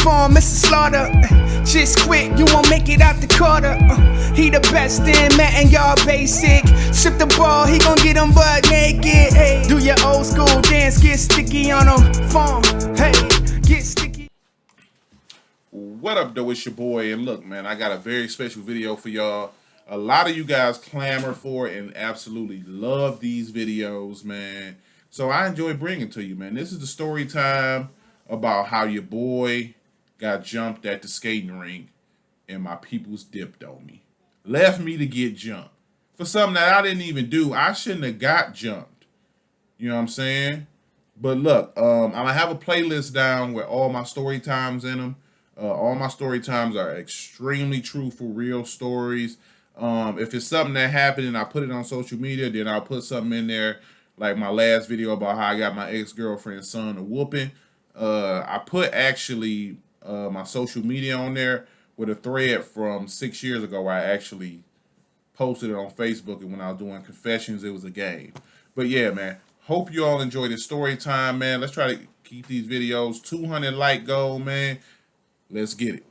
for Mr. Slaughter. Just quit, you won't make it out the quarter. He the best in Madden, y'all basic. Strip the ball, he gon' get him butt naked. Hey, do your old school dance, get sticky on him. Form, hey, get sticky. What up, though? It's your boy, and look, man, I got a very special video for y'all. A lot of you guys clamor for it and absolutely love these videos, man. So I enjoy bringing to you, man. This is the story time about how your boy got jumped at the skating rink and my peoples dipped on me. Left me to get jumped for something that I didn't even do. I shouldn't have got jumped. You know what I'm saying? But look, I'm gonna have a playlist down with all my story times in them. All my story times are extremely true for real stories. If it's something that happened and I put it on social media, then I'll put something in there, like my last video about how I got my ex-girlfriend's son a whooping. I put actually my social media on there with a thread from 6 years ago where I actually posted it on Facebook, and when I was doing confessions, it was a game. But yeah, man, hope you all enjoy this story time, man. Let's try to keep these videos 200 like goal, man. Let's get it.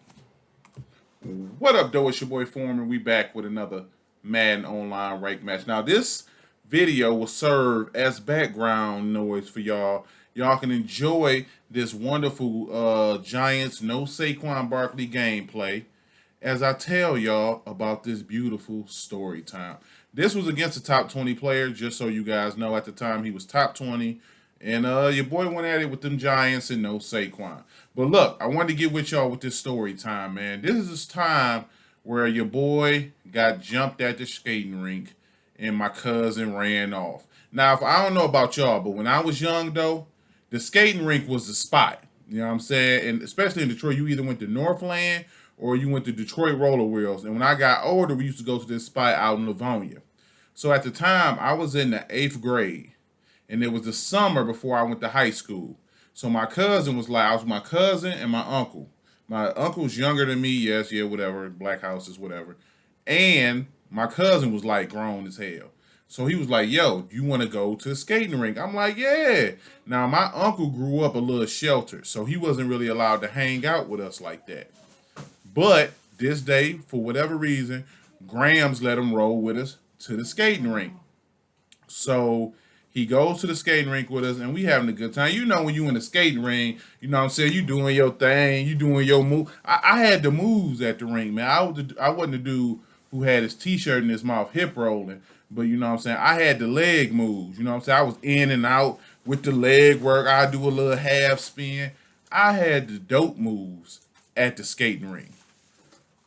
What up, though? It's your boy Foreman. We back with another Madden Online rank match. Now, this video will serve as background noise for y'all. Y'all can enjoy this wonderful Giants no Saquon Barkley gameplay as I tell y'all about this beautiful story time. This was against a top 20 player, just so you guys know. At the time, he was top 20. And your boy went at it with them Giants and no Saquon. But look, I wanted to get with y'all with this story time, man. This is this time where your boy got jumped at the skating rink and my cousin ran off. Now, if I don't know about y'all, but when I was young, though, the skating rink was the spot. You know what I'm saying? And especially in Detroit, you either went to Northland or you went to Detroit Roller Wheels. And when I got older, we used to go to this spot out in Livonia. So at the time, I was in the 8th grade. And it was the summer before I went to high school. So my cousin was like, I was with my cousin and my uncle. My uncle's younger than me, yes, yeah, whatever, black houses, whatever. And my cousin was like grown as hell. So he was like, yo, you want to go to the skating rink? I'm like, yeah. Now, my uncle grew up a little sheltered, so he wasn't really allowed to hang out with us like that. But this day, for whatever reason, Grams let him roll with us to the skating rink. So he goes to the skating rink with us, and we having a good time. You know, when you in the skating ring, you know what I'm saying, you doing your thing, you doing your move. I had the moves at the ring, man. I wasn't the dude who had his T-shirt in his mouth hip rolling, but you know what I'm saying, I had the leg moves. You know what I'm saying, I was in and out with the leg work. I do a little half spin. I had the dope moves at the skating ring.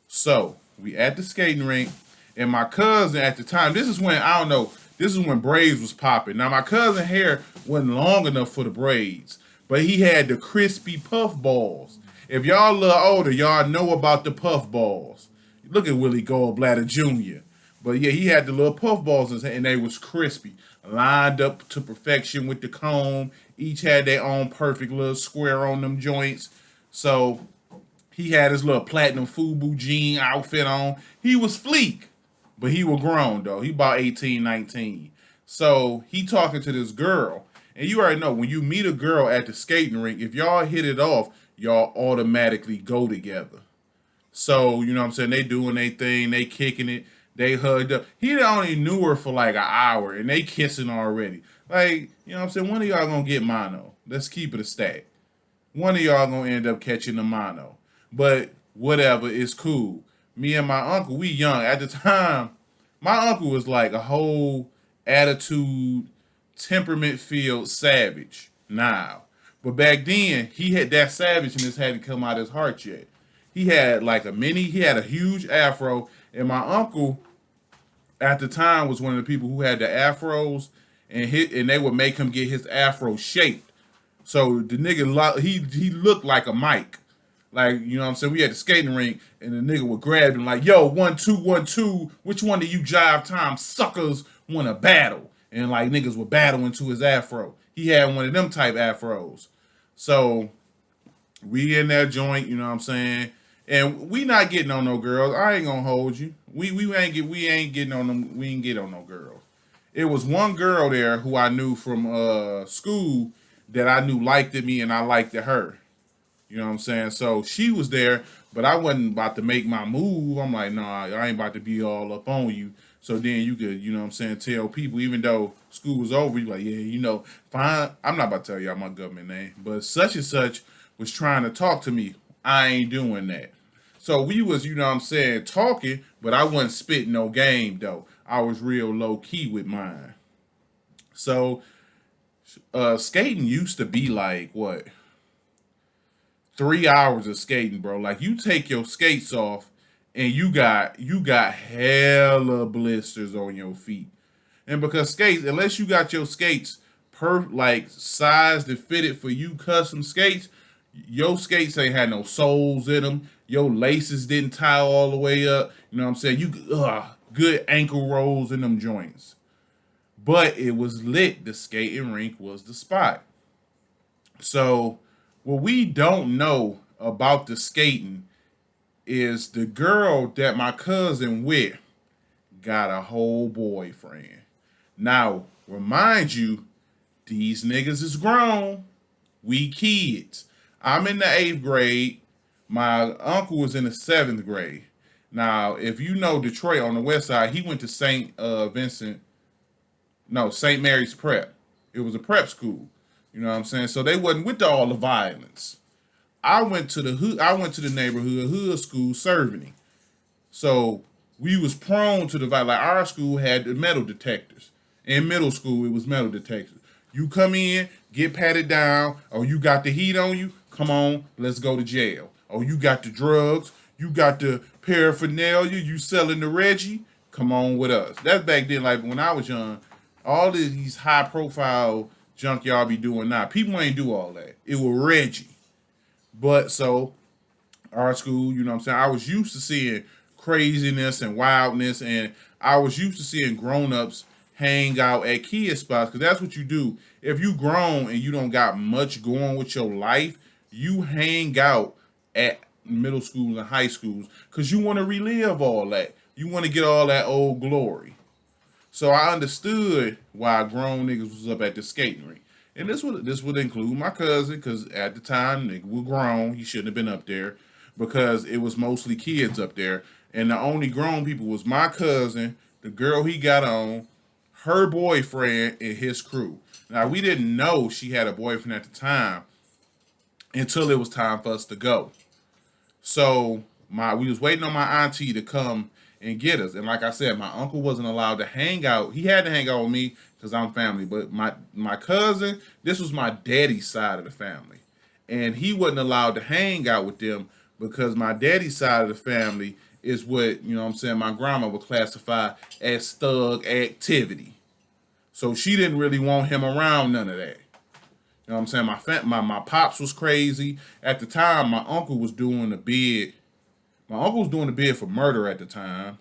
So we at the skating rink, and my cousin at the time, this is when, I don't know, this is when braids was popping. Now, my cousin hair wasn't long enough for the braids, but he had the crispy puff balls. If y'all a little older, y'all know about the puff balls. Look at Willie Goldbladder Jr. But yeah, he had the little puff balls in his hand, and they was crispy, lined up to perfection with the comb. Each had their own perfect little square on them joints. So he had his little platinum FUBU jean outfit on. He was fleek. But he was grown, though. He about 18, 19. So he talking to this girl. And you already know, when you meet a girl at the skating rink, if y'all hit it off, y'all automatically go together. So, you know what I'm saying, they doing their thing, they kicking it, they hugged up. He only knew her for like an hour, and they kissing already. Like, you know what I'm saying, one of y'all gonna get mono. Let's keep it a stack. One of y'all gonna end up catching the mono. But whatever, it's cool. Me and my uncle, we young. At the time, my uncle was like a whole attitude, temperament-filled savage now. But back then, he had that savageness hadn't come out his heart yet. He had like he had a huge afro, and my uncle at the time was one of the people who had the afros, and they would make him get his afro shaped. So the nigga, he looked like a Mike. Like, you know what I'm saying? We had the skating rink, and the nigga would grab him like, yo, 1, 2, 1, 2. Which one of you jive time suckers want to battle? And like niggas would battle into his afro. He had one of them type afros. So we in that joint, you know what I'm saying? And we not getting on no girls. I ain't gonna hold you. We ain't getting on them. We ain't get on no girls. It was one girl there who I knew from school that I knew liked me, and I liked her. You know what I'm saying? So she was there, but I wasn't about to make my move. I'm like, nah, I ain't about to be all up on you. So then you could, you know what I'm saying, tell people, even though school was over, you like, yeah, you know, fine. I'm not about to tell y'all my government name, but such and such was trying to talk to me. I ain't doing that. So we was, you know what I'm saying, talking, but I wasn't spitting no game though. I was real low key with mine. So skating used to be like what 3 hours of skating, bro. Like you take your skates off and you got hella blisters on your feet. And because skates, unless you got your skates like sized and fitted for you custom skates, your skates ain't had no soles in them. Your laces didn't tie all the way up. You know what I'm saying? Good ankle rolls in them joints. But it was lit. The skating rink was the spot. So what we don't know about the skating is the girl that my cousin with got a whole boyfriend. Now, remind you, these niggas is grown. We kids. I'm in the 8th grade. My uncle was in the 7th grade. Now, if you know Detroit on the west side, he went to St. Mary's Prep. It was a prep school. You know what I'm saying? So they wasn't with all the violence. I went to the neighborhood hood school serving. So we was prone to the violence. Like our school had the metal detectors. In middle school, it was metal detectors. You come in, get patted down, or you got the heat on you, come on, let's go to jail. Or you got the drugs, you got the paraphernalia, you selling the Reggie, come on with us. That's back then, like when I was young, all of these high profile junk y'all be doing now. People ain't do all that. It was Reggie. But so our school, you know what I'm saying, I was used to seeing craziness and wildness, and I was used to seeing grown-ups hang out at kid spots, because that's what you do. If you grown and you don't got much going with your life, you hang out at middle schools and high schools because you want to relive all that. You want to get all that old glory. So I understood why grown niggas was up at the skating rink. And this would include my cousin, because at the time, nigga was grown. He shouldn't have been up there because it was mostly kids up there. And the only grown people was my cousin, the girl he got on, her boyfriend, and his crew. Now, we didn't know she had a boyfriend at the time until it was time for us to go. So we was waiting on my auntie to come and get us. And like I said, my uncle wasn't allowed to hang out. He had to hang out with me because I'm family. But my cousin, this was my daddy's side of the family. And he wasn't allowed to hang out with them because my daddy's side of the family is what, you know what I'm saying, my grandma would classify as thug activity. So she didn't really want him around none of that. You know what I'm saying? My pops was crazy. At the time, my uncle was doing a bid. My uncle was doing a bid for murder at the time.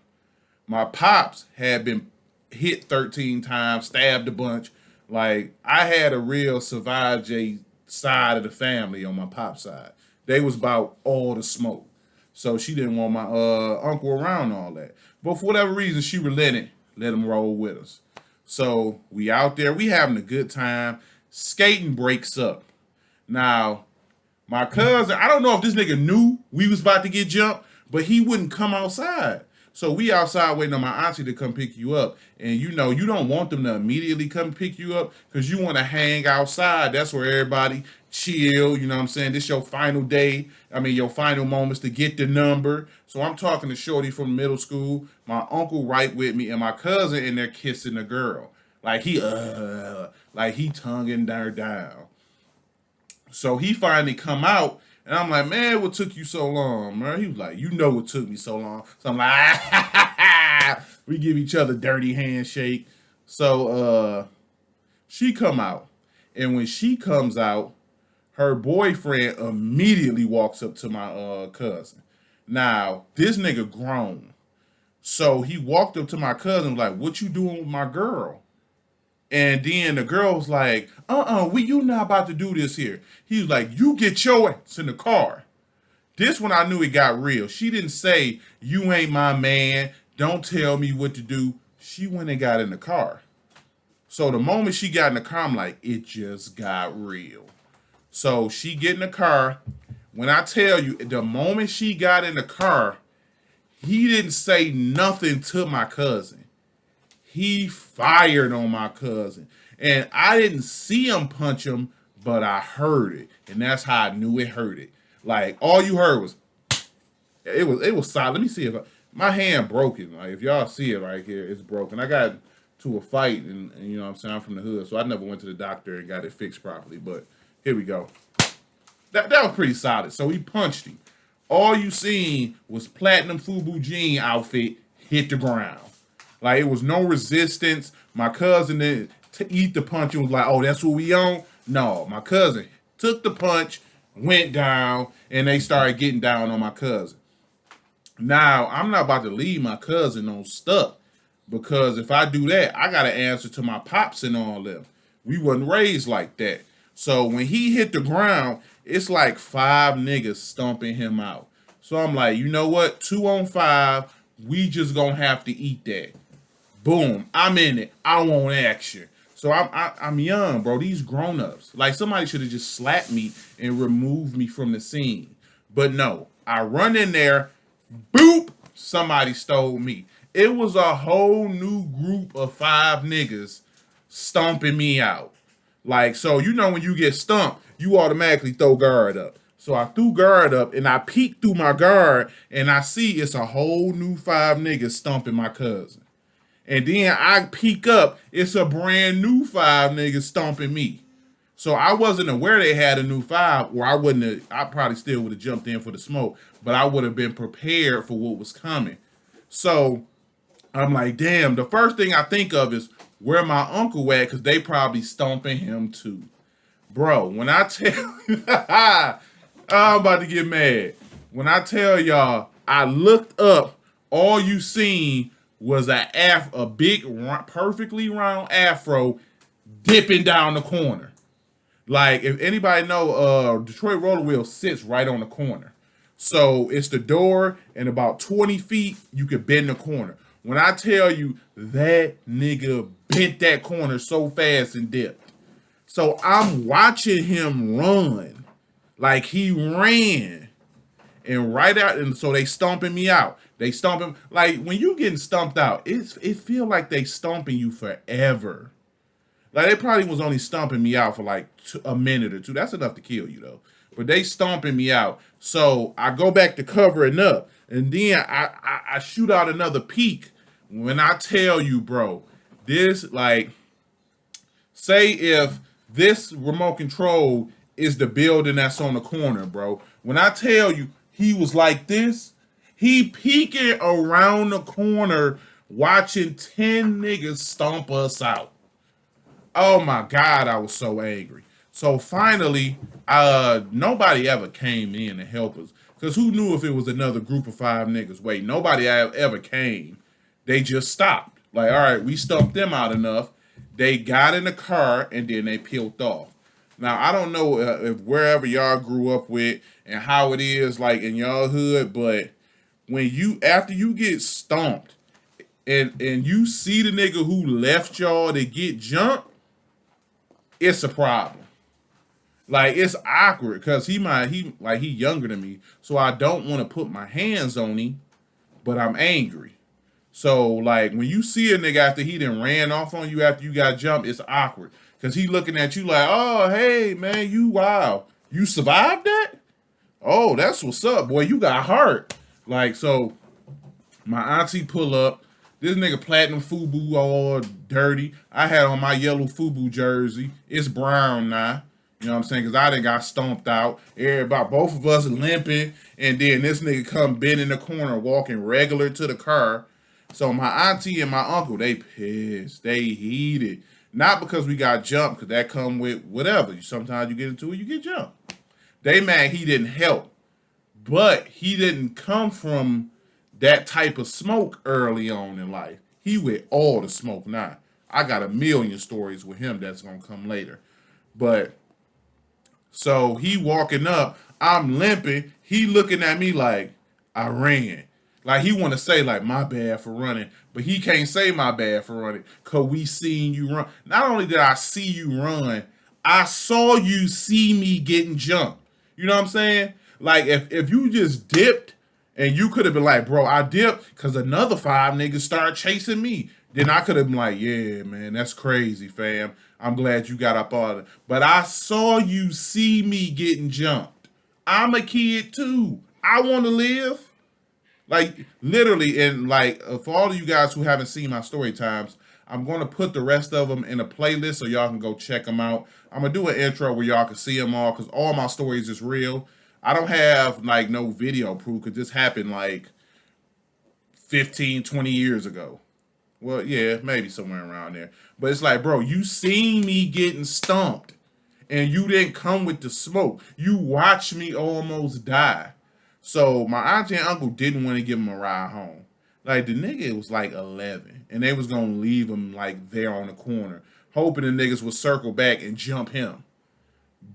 My pops had been hit 13 times, stabbed a bunch. Like, I had a real Savage side of the family on my pop's side. They was about all the smoke. So she didn't want my uncle around all that. But for whatever reason, she relented, let him roll with us. So we out there, we having a good time. Skating breaks up. Now, my cousin, I don't know if this nigga knew we was about to get jumped, but he wouldn't come outside. So we outside waiting on my auntie to come pick you up. And you know, you don't want them to immediately come pick you up because you want to hang outside. That's where everybody chill. You know what I'm saying? This your final day. Your final moments to get the number. So I'm talking to Shorty from middle school, my uncle right with me, and my cousin in there kissing the girl. Like he tonguing her down. So he finally come out, and I'm like, man, what took you so long, man? He was like, you know what took me so long. So I'm like, we give each other dirty handshake. So she come out, and when she comes out, her boyfriend immediately walks up to my cousin. Now, this nigga grown. So he walked up to my cousin like, what you doing with my girl? And then the girl was like, you not about to do this here. He was like, you get your ass in the car. This one I knew it got real. She didn't say, you ain't my man, don't tell me what to do. She went and got in the car. So the moment she got in the car, I'm like, it just got real. So she get in the car. When I tell you, the moment she got in the car, he didn't say nothing to my cousin. He fired on my cousin. And I didn't see him punch him, but I heard it. And that's how I knew it hurt it. Like all you heard was it was solid. Let me see if my hand broken. Like if y'all see it right here, it's broken. I got to a fight and you know what I'm saying, I'm from the hood, so I never went to the doctor and got it fixed properly. But here we go. That was pretty solid. So he punched him. All you seen was Platinum Fubu jean outfit hit the ground. Like it was no resistance. My cousin didn't eat the punch and was like, "Oh, that's what we on." No, my cousin took the punch, went down, and they started getting down on my cousin. Now I'm not about to leave my cousin on stuck because if I do that, I gotta answer to my pops and all them. We wasn't raised like that. So when he hit the ground, it's like 5 niggas stomping him out. So I'm like, you know what? 2 on 5, we just gonna have to eat that. Boom, I'm in it. I want action. So I'm young, bro. These grown-ups. Like somebody should have just slapped me and removed me from the scene. But no, I run in there, boop, somebody stole me. It was a whole new group of 5 niggas stomping me out. Like, so you know when you get stumped, you automatically throw guard up. So I threw guard up and I peeked through my guard and I see it's a whole new 5 niggas stomping my cousin. And then I peek up, it's a brand new 5 niggas stomping me. So I wasn't aware they had a new 5, or I probably still would have jumped in for the smoke, but I would have been prepared for what was coming. So I'm like, damn, the first thing I think of is where my uncle at, because they probably stomping him too. Bro, when I tell I'm about to get mad. When I tell y'all, I looked up, all you seen was a big, perfectly round afro dipping down the corner. Like, if anybody know, Detroit Roller Wheel sits right on the corner. So it's the door, and about 20 feet, you could bend the corner. When I tell you that nigga bent that corner so fast and dipped. So I'm watching him run. Like he ran. And right out, and so they stomping me out. They stomping, like when you getting stomped out, it feel like they stomping you forever. Like they probably was only stomping me out for like a minute or two. That's enough to kill you though. But they stomping me out. So I go back to covering up. And then I shoot out another peek. When I tell you, bro, this like, say if this remote control is the building that's on the corner, bro. When I tell you he was like this, he peeking around the corner watching 10 niggas stomp us out. Oh my God, I was so angry. So finally, nobody ever came in to help us. Because who knew if it was another group of 5 niggas? Wait, nobody ever came. They just stopped. Like, all right, we stumped them out enough. They got in the car and then they peeled off. Now, I don't know if wherever y'all grew up with and how it is like in y'all hood, but when after you get stomped and you see the nigga who left y'all to get jumped, it's a problem. Like it's awkward because he younger than me, so I don't want to put my hands on him, but I'm angry. So like when you see a nigga after he done ran off on you after you got jumped, it's awkward because he looking at you like, oh hey man, you wow, you survived that? Oh, that's what's up, boy. You got heart. Like so, my auntie pull up. This nigga Platinum Fubu all dirty. I had on my yellow Fubu jersey. It's brown now. You know what I'm saying? Because I done got stomped out. Everybody, both of us limping. And then this nigga come bend in the corner walking regular to the car. So my auntie and my uncle, they pissed. They heated. Not because we got jumped, because that come with whatever. Sometimes you get into it, you get jumped. They mad he didn't help. But he didn't come from that type of smoke early on in life. He with all the smoke now. I got a million stories with him that's going to come later. But, so he walking up, I'm limping. He looking at me like, I ran. Like he want to say like, my bad for running. But he can't say my bad for running because we seen you run. Not only did I see you run, I saw you see me getting jumped. You know what I'm saying? Like if you just dipped and you could have been like, bro, I dipped because another 5 niggas started chasing me. Then I could have been like, yeah, man, that's crazy, fam. I'm glad you got up on it. But I saw you see me getting jumped. I'm a kid too. I want to live. Like literally, and like for all of you guys who haven't seen my story times, I'm going to put the rest of them in a playlist so y'all can go check them out. I'm gonna do an intro where y'all can see them all because all my stories is real. I don't have like no video proof because this happened like 15, 20 years ago. Well, yeah, maybe somewhere around there. But it's like, bro, you seen me getting stumped and you didn't come with the smoke. You watched me almost die. So my auntie and uncle didn't want to give him a ride home. Like the nigga was like 11 and they was gonna leave him like there on the corner, hoping the niggas would circle back and jump him.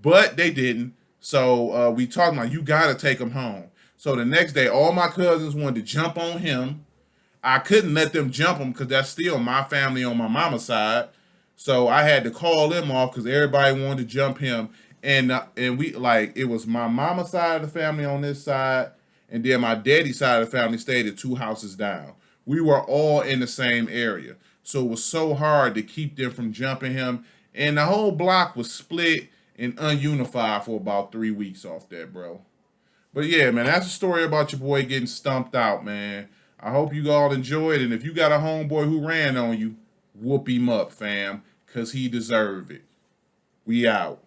But they didn't. So we talked about you gotta take him home. So the next day, all my cousins wanted to jump on him. I couldn't let them jump him because that's still my family on my mama's side. So I had to call them off because everybody wanted to jump him. And we like it was my mama's side of the family on this side, and then my daddy's side of the family stayed at 2 houses down. We were all in the same area. So it was so hard to keep them from jumping him. And the whole block was split and ununified for about 3 weeks off that, bro. But yeah, man, that's a story about your boy getting stumped out, man. I hope you all enjoyed, and if you got a homeboy who ran on you, whoop him up, fam, because he deserved it. We out.